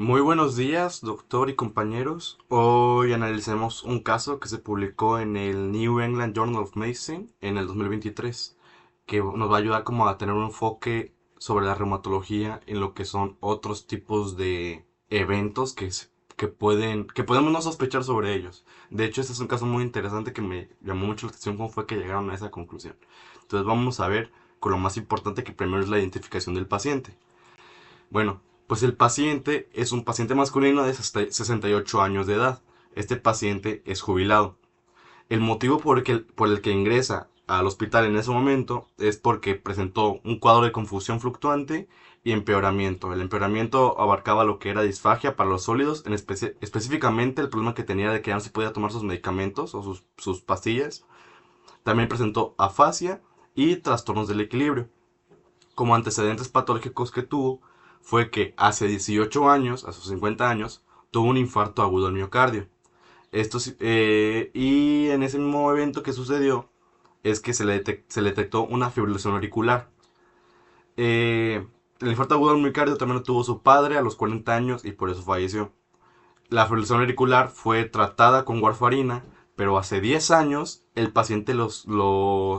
Muy buenos días, doctor y compañeros. Hoy analicemos un caso que se publicó en el New England Journal of Medicine en el 2023, que nos va a ayudar como a tener un enfoque sobre la reumatología en lo que son otros tipos de eventos que podemos no sospechar sobre ellos. De hecho, este es un caso muy interesante que me llamó mucho la atención cómo fue que llegaron a esa conclusión. Entonces vamos a ver con lo más importante que primero es la identificación del paciente. Bueno, pues el paciente es un paciente masculino de 68 años de edad. Este paciente es jubilado. El motivo por el que ingresa al hospital en ese momento es porque presentó un cuadro de confusión fluctuante y empeoramiento. El empeoramiento abarcaba lo que era disfagia para los sólidos, específicamente el problema que tenía de que ya no se podía tomar sus medicamentos o sus pastillas. También presentó afasia y trastornos del equilibrio. Como antecedentes patológicos que tuvo fue que hace 18 años, a sus 50 años, tuvo un infarto agudo al miocardio. Y en ese mismo evento que sucedió es que se le detectó una fibrilación auricular. Eh, el infarto agudo al miocardio también lo tuvo su padre a los 40 años y por eso falleció. La fibrilación auricular fue tratada con warfarina, pero hace 10 años el paciente lo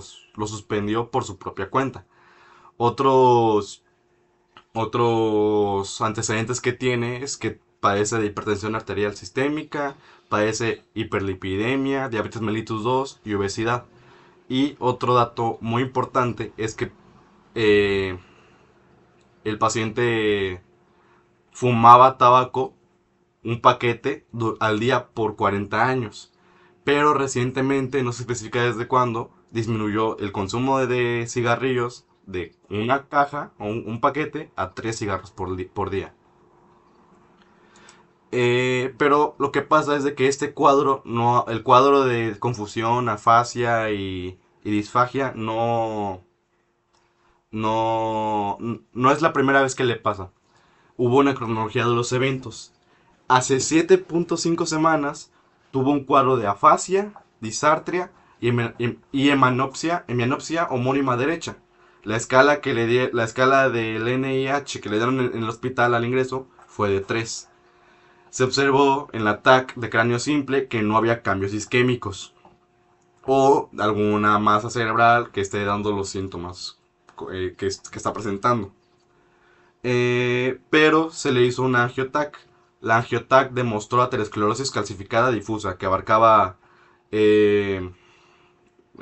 suspendió por su propia cuenta. Otros Otros antecedentes que tiene es que padece de hipertensión arterial sistémica, padece hiperlipidemia, diabetes mellitus 2 y obesidad. Y otro dato muy importante es que eh, el paciente fumaba tabaco un paquete al día por 40 años. Pero recientemente, no se especifica desde cuándo, disminuyó el consumo de cigarrillos de una caja o un paquete a 3 cigarros por día. Pero lo que pasa es de que este cuadro, no, el cuadro de confusión, afasia y disfagia no es la primera vez que le pasa. Hubo una cronología de los eventos. Hace 7.5 semanas tuvo un cuadro de afasia, disartria y hemianopsia homónima derecha. La escala del NIH que le dieron en el hospital al ingreso fue de 3. Se observó en la TAC de cráneo simple que no había cambios isquémicos o alguna masa cerebral que esté dando los síntomas que está presentando. Pero se le hizo una angiotac. La angiotac demostró aterosclerosis calcificada difusa que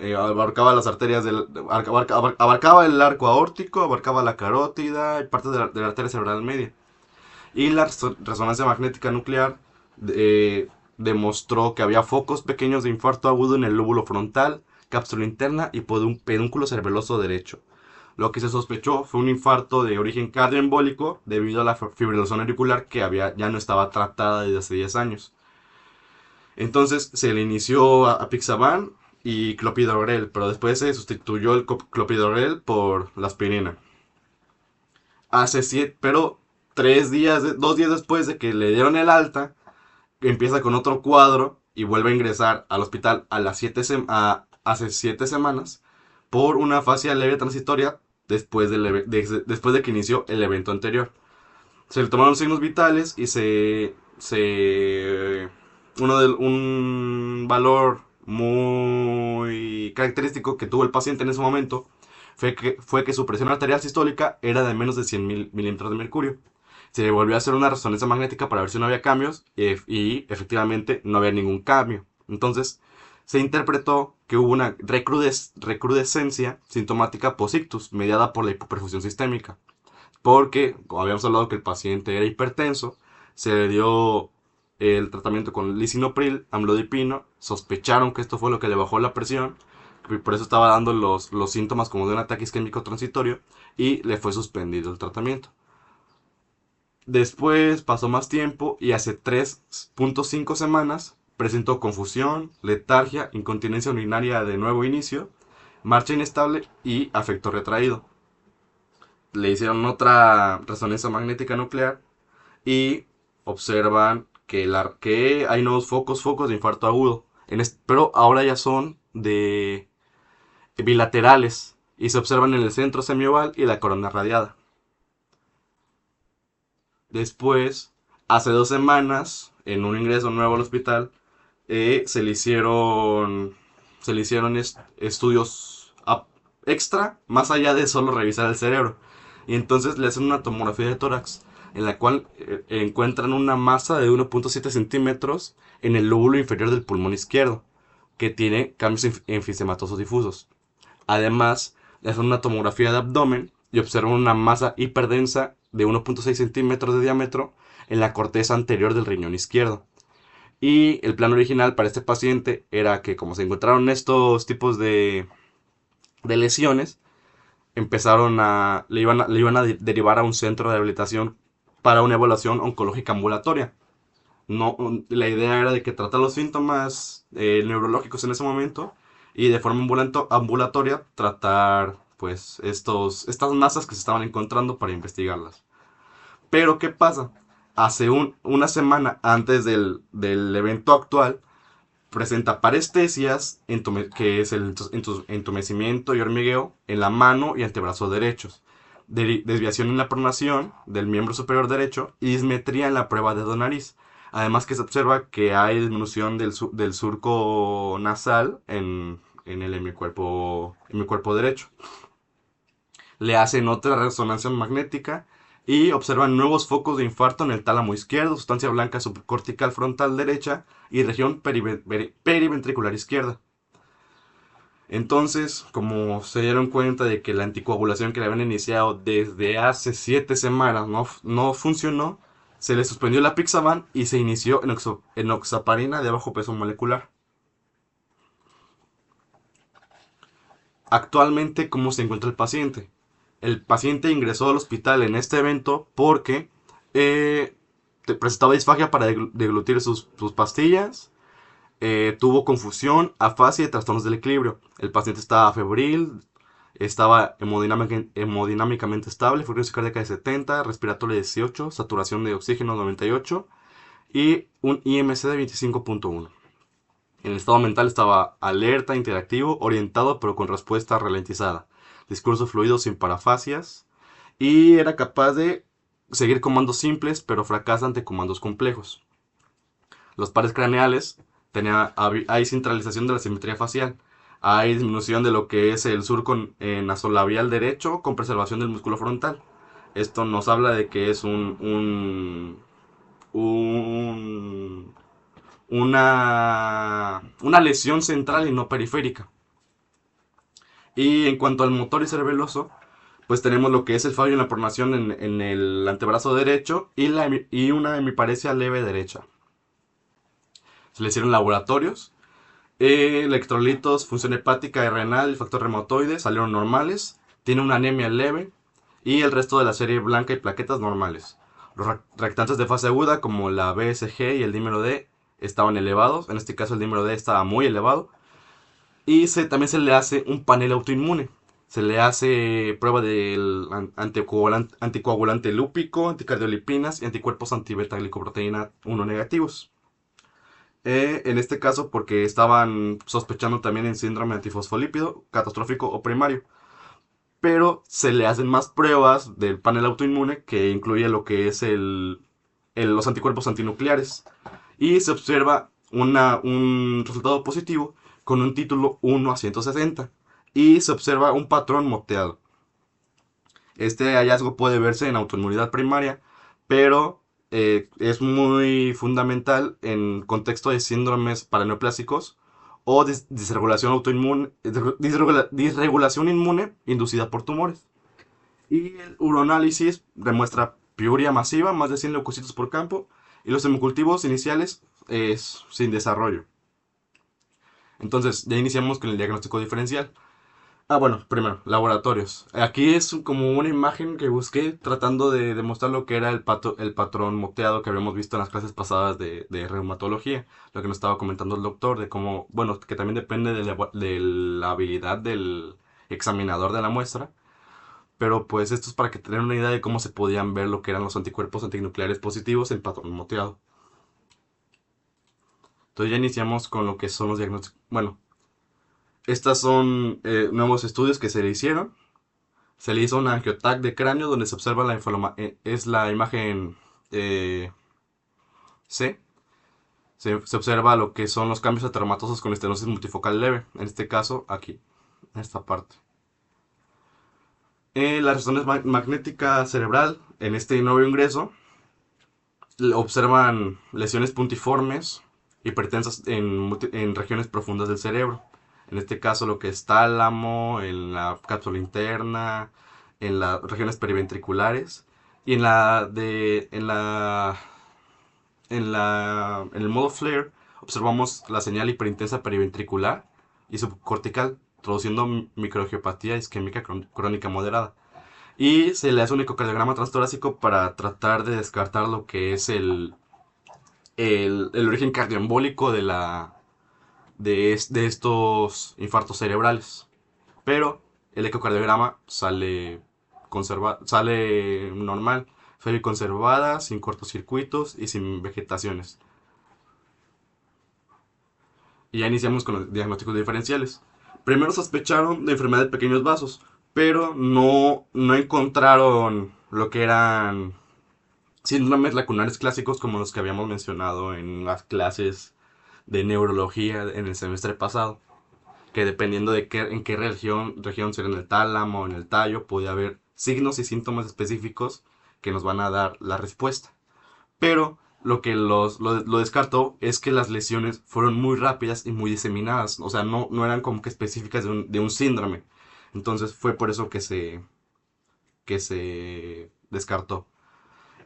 eh, abarcaba las arterias abarcaba el arco aórtico, abarcaba la carótida y parte de la arteria cerebral media. Y la resonancia magnética nuclear demostró que había focos pequeños de infarto agudo en el lóbulo frontal, cápsula interna y pedúnculo cerebeloso derecho. Lo que se sospechó fue un infarto de origen cardioembólico debido a la fibrilación auricular que ya no estaba tratada desde hace 10 años. Entonces se le inició apixaban y clopidogrel, pero después se sustituyó el clopidogrel por la aspirina. Pero 2 días después de que le dieron el alta, empieza con otro cuadro y vuelve a ingresar al hospital hace 7 semanas por una fase leve transitoria después de que inició el evento anterior. Se le tomaron signos vitales y un valor muy característico que tuvo el paciente en ese momento fue que su presión arterial sistólica era de menos de 100 milímetros de mercurio. Se le volvió a hacer una resonancia magnética para ver si no había cambios y efectivamente no había ningún cambio. Entonces se interpretó que hubo una recrudescencia sintomática posictus mediada por la hipoperfusión sistémica. Porque, como habíamos hablado que el paciente era hipertenso, se le dio el tratamiento con lisinopril, amlodipino, sospecharon que esto fue lo que le bajó la presión, y por eso estaba dando los síntomas como de un ataque isquémico transitorio y le fue suspendido el tratamiento. Después pasó más tiempo y hace 3.5 semanas presentó confusión, letargia, incontinencia urinaria de nuevo inicio, marcha inestable y afecto retraído. Le hicieron otra resonancia magnética nuclear y observan que hay nuevos focos de infarto agudo. Pero ahora ya son de bilaterales y se observan en el centro semioval y la corona radiada. Después Hace 2 semanas, en un ingreso nuevo al hospital, se le hicieron, estudios extra, más allá de solo revisar el cerebro. Y entonces le hacen una tomografía de tórax, en la cual encuentran una masa de 1,7 centímetros en el lóbulo inferior del pulmón izquierdo, que tiene cambios enfisematosos difusos. Además, le hacen una tomografía de abdomen y observan una masa hiperdensa de 1,6 centímetros de diámetro en la corteza anterior del riñón izquierdo. Y el plan original para este paciente era que, como se encontraron estos tipos de lesiones, le iban a derivar a un centro de rehabilitación para una evaluación oncológica ambulatoria. No, la idea era de que tratar los síntomas neurológicos en ese momento y de forma ambulatoria tratar pues estas masas que se estaban encontrando para investigarlas. Pero ¿qué pasa? Hace una semana antes del evento actual, presenta parestesias, que es el entumecimiento y hormigueo en la mano y antebrazo derechos, desviación en la pronación del miembro superior derecho y dismetría en la prueba de dedo nariz. Además que se observa que hay disminución del surco nasal en mi cuerpo derecho. Le hacen otra resonancia magnética y observan nuevos focos de infarto en el tálamo izquierdo, sustancia blanca subcortical frontal derecha y región periventricular izquierda. Entonces, como se dieron cuenta de que la anticoagulación que le habían iniciado desde hace 7 semanas no funcionó, se le suspendió la Pixaban y se inició enoxaparina de bajo peso molecular. Actualmente, ¿cómo se encuentra el paciente? El paciente ingresó al hospital en este evento porque eh, presentaba disfagia para deglutir sus pastillas, tuvo confusión, afasia y trastornos del equilibrio. El paciente estaba febril, estaba hemodinámicamente estable, frecuencia cardíaca de 70, respiratorio de 18, saturación de oxígeno 98 y un IMC de 25,1. En el estado mental estaba alerta, interactivo, orientado pero con respuesta ralentizada. Discurso fluido sin parafasias. Y era capaz de seguir comandos simples pero fracasa ante comandos complejos. Los pares craneales hay centralización de la simetría facial. Hay disminución de lo que es el surco nasolabial derecho con preservación del músculo frontal. Esto nos habla de que es un una lesión central y no periférica. Y en cuanto al motor y cerebeloso, pues tenemos lo que es el fallo en la pronación en el antebrazo derecho y una hemiparesia leve derecha. Se le hicieron laboratorios, electrolitos, función hepática y renal, el factor reumatoide salieron normales, tiene una anemia leve y el resto de la serie blanca y plaquetas normales. Los reactantes de fase aguda como la BSG y el dímero D estaban elevados, en este caso el dímero D estaba muy elevado y también se le hace un panel autoinmune. Se le hace prueba del anticoagulante lúpico, anticardiolipinas y anticuerpos anti-beta-glicoproteína 1 negativos. En este caso porque estaban sospechando también en síndrome antifosfolípido catastrófico o primario. Pero se le hacen más pruebas del panel autoinmune que incluye lo que es los anticuerpos antinucleares. Y se observa un resultado positivo con un título 1 a 160. Y se observa un patrón moteado. Este hallazgo puede verse en autoinmunidad primaria, pero es muy fundamental en contexto de síndromes paraneoplásicos o disregulación autoinmune, disregulación inmune inducida por tumores. Y el uroanálisis demuestra piuria masiva, más de 100 leucocitos por campo, y los hemocultivos iniciales es sin desarrollo. Entonces, ya iniciamos con el diagnóstico diferencial. Bueno, primero, laboratorios. Aquí es como una imagen que busqué tratando de demostrar lo que era el patrón moteado que habíamos visto en las clases pasadas de reumatología. Lo que nos estaba comentando el doctor, de cómo, bueno, que también depende de la habilidad del examinador de la muestra. Pero pues esto es para que tengan una idea de cómo se podían ver lo que eran los anticuerpos antinucleares positivos en patrón moteado. Entonces ya iniciamos con lo que son los diagnósticos. Bueno, estas son nuevos estudios que se le hicieron. Se le hizo un angiotac de cráneo donde se observa es la imagen C. Se observa lo que son los cambios ateromatosos con estenosis multifocal leve. En este caso, aquí, en esta parte. La resonancia magnética cerebral, en este nuevo ingreso, observan lesiones puntiformes hipertensas en regiones profundas del cerebro. En este caso lo que es tálamo, en la cápsula interna, en las regiones periventriculares y en el modo FLAIR observamos la señal hiperintensa periventricular y subcortical, produciendo microangiopatía isquémica crónica moderada. Y se le hace un ecocardiograma transtorácico para tratar de descartar lo que es el origen cardioembólico de estos infartos cerebrales. Pero el ecocardiograma sale normal, sale conservada, sin cortocircuitos y sin vegetaciones. Y ya iniciamos con los diagnósticos diferenciales. Primero sospecharon de enfermedad de pequeños vasos, pero no encontraron lo que eran síndromes lacunares clásicos como los que habíamos mencionado en las clases de neurología en el semestre pasado, que dependiendo de en qué región sería en el tálamo o en el tallo, podía haber signos y síntomas específicos que nos van a dar la respuesta. Pero lo que lo descartó es que las lesiones fueron muy rápidas y muy diseminadas, o sea, no eran como que específicas de un síndrome. Entonces fue por eso que se descartó.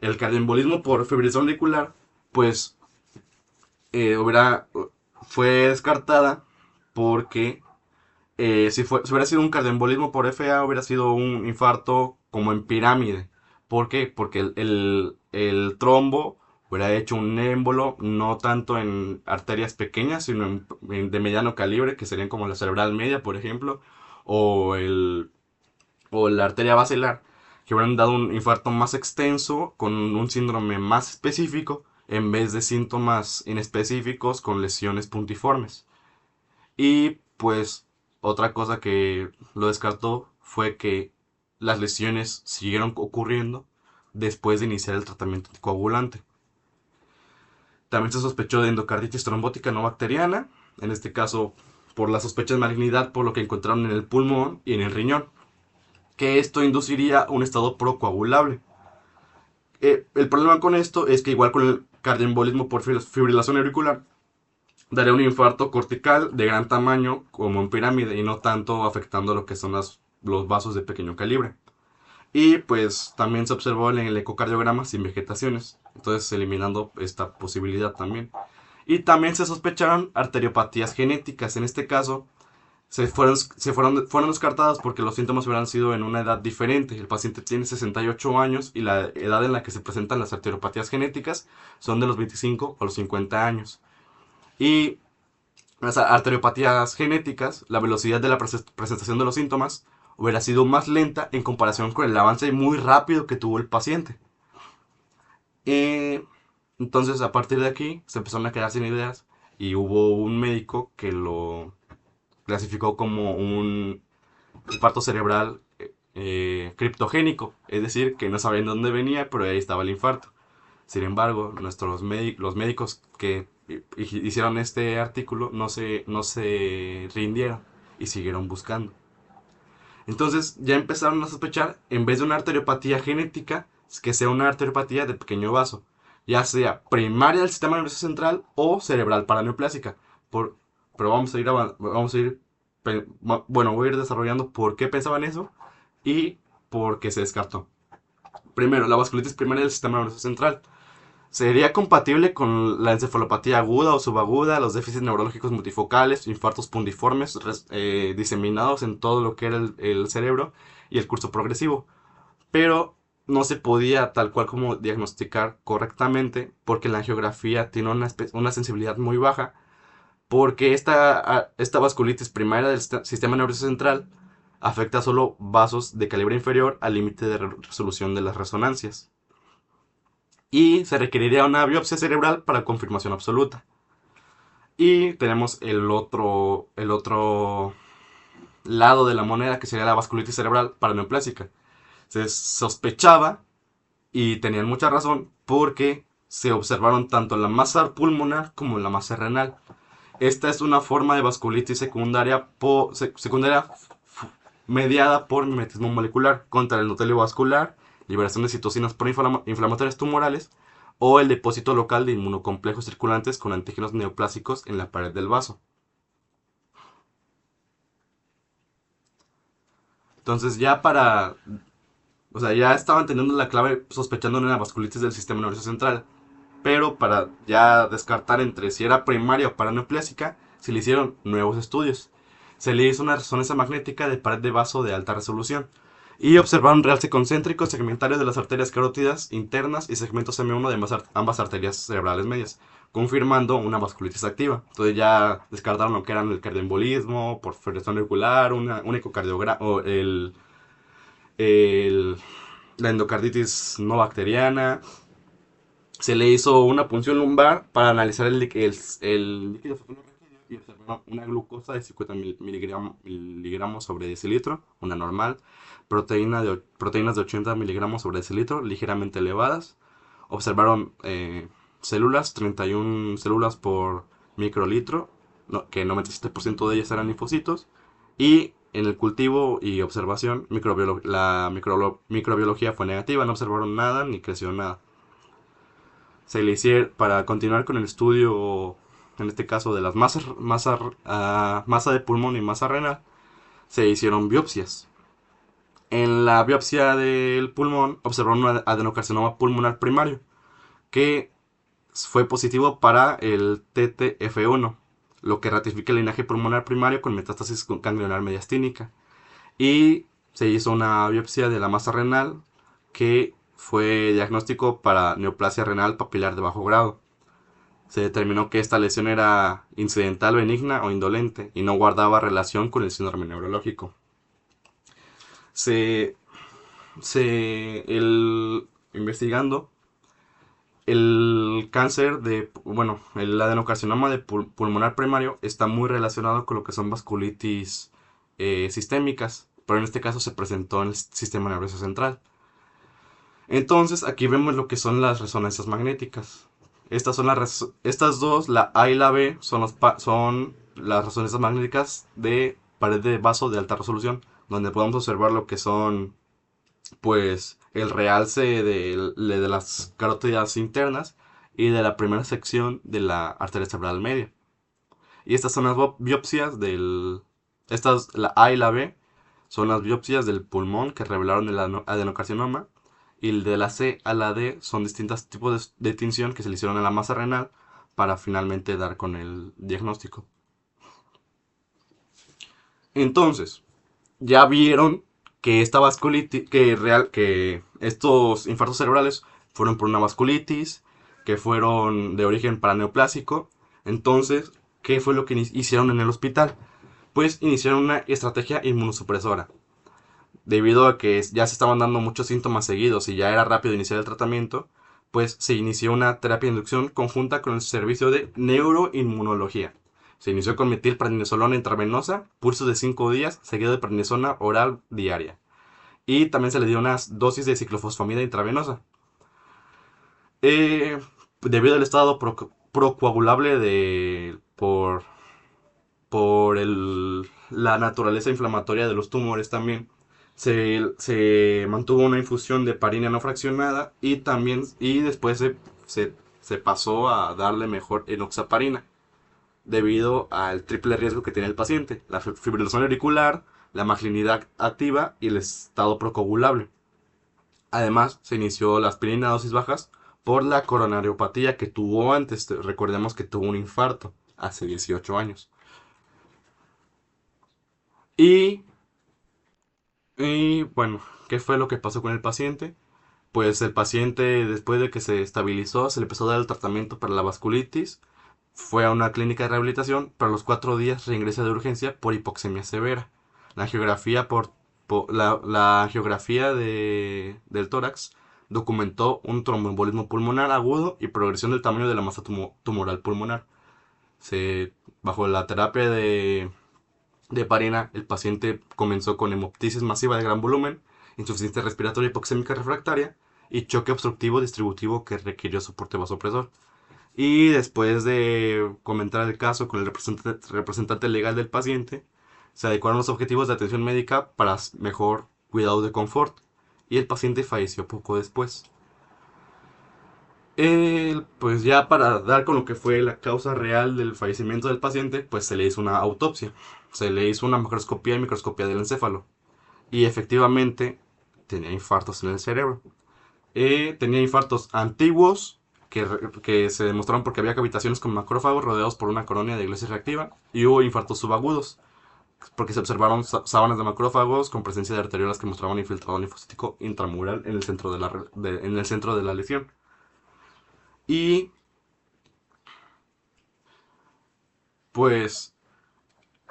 El cardioembolismo por fibrilación auricular, pues eh, hubiera, fue descartada porque si hubiera sido un cardioembolismo por FA, hubiera sido un infarto como en pirámide. ¿Por qué? Porque el trombo hubiera hecho un émbolo, no tanto en arterias pequeñas, sino de mediano calibre, que serían como la cerebral media, por ejemplo, o, o la arteria basilar, que hubieran dado un infarto más extenso, con un síndrome más específico, en vez de síntomas inespecíficos con lesiones puntiformes. Y pues otra cosa que lo descartó fue que las lesiones siguieron ocurriendo después de iniciar el tratamiento anticoagulante. También se sospechó de endocarditis trombótica no bacteriana, en este caso por la sospecha de malignidad por lo que encontraron en el pulmón y en el riñón, que esto induciría un estado procoagulable. El problema con esto es que igual con el cardioembolismo por fibrilación auricular, daría un infarto cortical de gran tamaño como en pirámide y no tanto afectando lo que son los vasos de pequeño calibre. Y pues también se observó en el ecocardiograma sin vegetaciones, entonces eliminando esta posibilidad también. Y también se sospecharon arteriopatías genéticas, en este caso fueron descartadas porque los síntomas hubieran sido en una edad diferente. El paciente tiene 68 años y la edad en la que se presentan las arteriopatías genéticas son de los 25 a los 50 años. Y las arteriopatías genéticas, la velocidad de la presentación de los síntomas hubiera sido más lenta en comparación con el avance muy rápido que tuvo el paciente. Entonces, a partir de aquí, se empezaron a quedar sin ideas y hubo un médico que lo clasificó como un infarto cerebral criptogénico, es decir, que no sabían de dónde venía, pero ahí estaba el infarto. Sin embargo, los médicos que hicieron este artículo no se rindieron y siguieron buscando. Entonces ya empezaron a sospechar, en vez de una arteriopatía genética, que sea una arteriopatía de pequeño vaso, ya sea primaria del sistema nervioso central o cerebral paraneoplásica. Pero bueno, voy a ir desarrollando por qué pensaban eso y por qué se descartó. Primero, la vasculitis primaria del sistema nervioso central. Sería compatible con la encefalopatía aguda o subaguda, los déficits neurológicos multifocales, infartos puntiformes diseminados en todo lo que era el cerebro y el curso progresivo. Pero no se podía tal cual como diagnosticar correctamente porque la angiografía tiene una sensibilidad muy baja porque esta vasculitis primaria del sistema nervioso central afecta solo vasos de calibre inferior al límite de resolución de las resonancias y se requeriría una biopsia cerebral para confirmación absoluta. Y tenemos el otro lado de la moneda, que sería la vasculitis cerebral paraneoplásica. Se sospechaba, y tenían mucha razón, porque se observaron tanto en la masa pulmonar como en la masa renal. Esta es una forma de vasculitis secundaria, secundaria mediada por mimetismo molecular contra el endotelio vascular, liberación de citocinas por inflamatorias tumorales o el depósito local de inmunocomplejos circulantes con antígenos neoplásicos en la pared del vaso. Entonces o sea, ya estaban teniendo la clave sospechando en una vasculitis del sistema nervioso central, pero para ya descartar entre si era primaria o paraneoplásica, se le hicieron nuevos estudios. Se le hizo una resonancia magnética de pared de vaso de alta resolución y observaron realce concéntrico segmentario de las arterias carótidas internas y segmentos M1 de ambas arterias cerebrales medias, confirmando una vasculitis activa. Entonces ya descartaron lo que eran el cardioembolismo, perforación auricular, un ecocardiograma, o el- la endocarditis no bacteriana. Se le hizo una punción lumbar para analizar el líquido cefalorraquídeo y observaron una glucosa de 50 miligramos sobre decilitro, una normal, proteínas de 80 miligramos sobre decilitro, ligeramente elevadas. Observaron células, 31 células por microlitro, que el 97% de ellas eran linfocitos. Y en el cultivo y observación, la microbiología fue negativa, no observaron nada ni creció nada. Para continuar con el estudio, en este caso de las masa de pulmón y masa renal, se hicieron biopsias. En la biopsia del pulmón observaron un adenocarcinoma pulmonar primario, que fue positivo para el TTF1, lo que ratifica el linaje pulmonar primario con metástasis ganglionar mediastínica. Y se hizo una biopsia de la masa renal, que fue diagnóstico para neoplasia renal papilar de bajo grado. Se determinó que esta lesión era incidental, benigna o indolente y no guardaba relación con el síndrome neurológico. Se, investigando el cáncer el adenocarcinoma de pulmonar primario está muy relacionado con lo que son vasculitis sistémicas, pero en este caso se presentó en el sistema nervioso central. Entonces aquí vemos lo que son las resonancias magnéticas. Estas dos, la A y la B, son las resonancias magnéticas de pared de vaso de alta resolución, donde podemos observar lo que son, pues, el realce de las carótidas internas y de la primera sección de la arteria cerebral media. Y estas son las biopsias la A y la B son las biopsias del pulmón que revelaron el adenocarcinoma. Y el de la C a la D son distintos tipos de tinción que se le hicieron a la masa renal para finalmente dar con el diagnóstico. Entonces, ya vieron que esta vasculitis, que estos infartos cerebrales fueron por una vasculitis, que fueron de origen paraneoplásico. Entonces, ¿qué fue lo que hicieron en el hospital? Pues iniciaron una estrategia inmunosupresora. Debido a que ya se estaban dando muchos síntomas seguidos y ya era rápido iniciar el tratamiento, pues se inició una terapia de inducción conjunta con el servicio de neuroinmunología. Se inició con metilprednisolona intravenosa, pulso de 5 días, seguido de prednisona oral diaria. Y también se le dio unas dosis de ciclofosfamida intravenosa. Debido al estado procoagulable por la naturaleza inflamatoria de los tumores también, se mantuvo una infusión de heparina no fraccionada y después se pasó a darle mejor enoxaparina debido al triple riesgo que tiene el paciente: la fibrilación auricular, la malignidad activa y el estado procoagulable. Además, se inició la aspirina a dosis bajas por la coronariopatía que tuvo antes. Recordemos que tuvo un infarto hace 18 años. Y, bueno, ¿qué fue lo que pasó con el paciente? Pues el paciente, después de que se estabilizó, se le empezó a dar el tratamiento para la vasculitis. Fue a una clínica de rehabilitación, pero a los 4 días reingresa de urgencia por hipoxemia severa. La angiografía, la angiografía del tórax documentó un tromboembolismo pulmonar agudo y progresión del tamaño de la masa tumoral pulmonar. Bajo la terapia de heparina, el paciente comenzó con hemoptisis masiva de gran volumen, insuficiencia respiratoria hipoxémica refractaria y choque obstructivo distributivo que requirió soporte vasopresor. Y después de comentar el caso con el representante legal del paciente, se adecuaron los objetivos de atención médica para mejor cuidado de confort y el paciente falleció poco después. Pues ya para dar con lo que fue la causa real del fallecimiento del paciente, pues se le hizo una autopsia, se le hizo una macroscopía y microscopía del encéfalo y efectivamente tenía infartos en el cerebro. Tenía infartos antiguos que se demostraron porque había cavitaciones con macrófagos rodeados por una colonia de iglesia reactiva y hubo infartos subagudos porque se observaron sábanas de macrófagos con presencia de arteriolas que mostraban infiltrado linfocítico intramural en el centro en el centro de la lesión. Y pues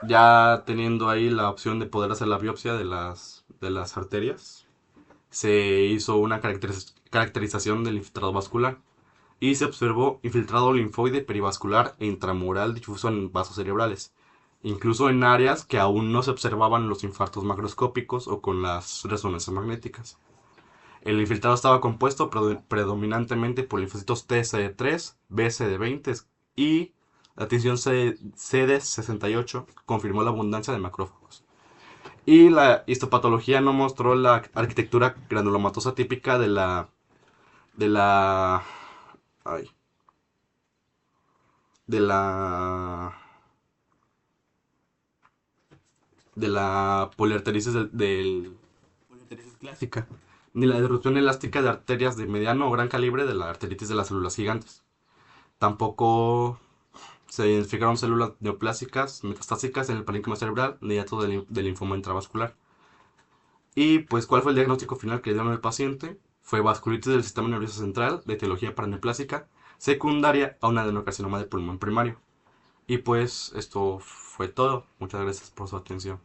ya teniendo ahí la opción de poder hacer la biopsia de las arterias, se hizo una caracterización del infiltrado vascular y se observó infiltrado linfoide perivascular e intramural difuso en vasos cerebrales, incluso en áreas que aún no se observaban en los infartos macroscópicos o con las resonancias magnéticas. El infiltrado estaba compuesto predominantemente por linfocitos TCD3, BCD20 y la tinción CD68 confirmó la abundancia de macrófagos. Y la histopatología no mostró la arquitectura granulomatosa típica de la ay, de la de la poliarteritis poliarteritis clásica, ni la disrupción elástica de arterias de mediano o gran calibre de la arteritis de las células gigantes. Tampoco se identificaron células neoplásicas metastásicas en el parénquima cerebral ni datos del linfoma intravascular. Y pues, ¿cuál fue el diagnóstico final que le dieron al paciente? Fue vasculitis del sistema nervioso central de etiología paraneoplásica secundaria a un adenocarcinoma de pulmón primario. Y pues esto fue todo. Muchas gracias por su atención.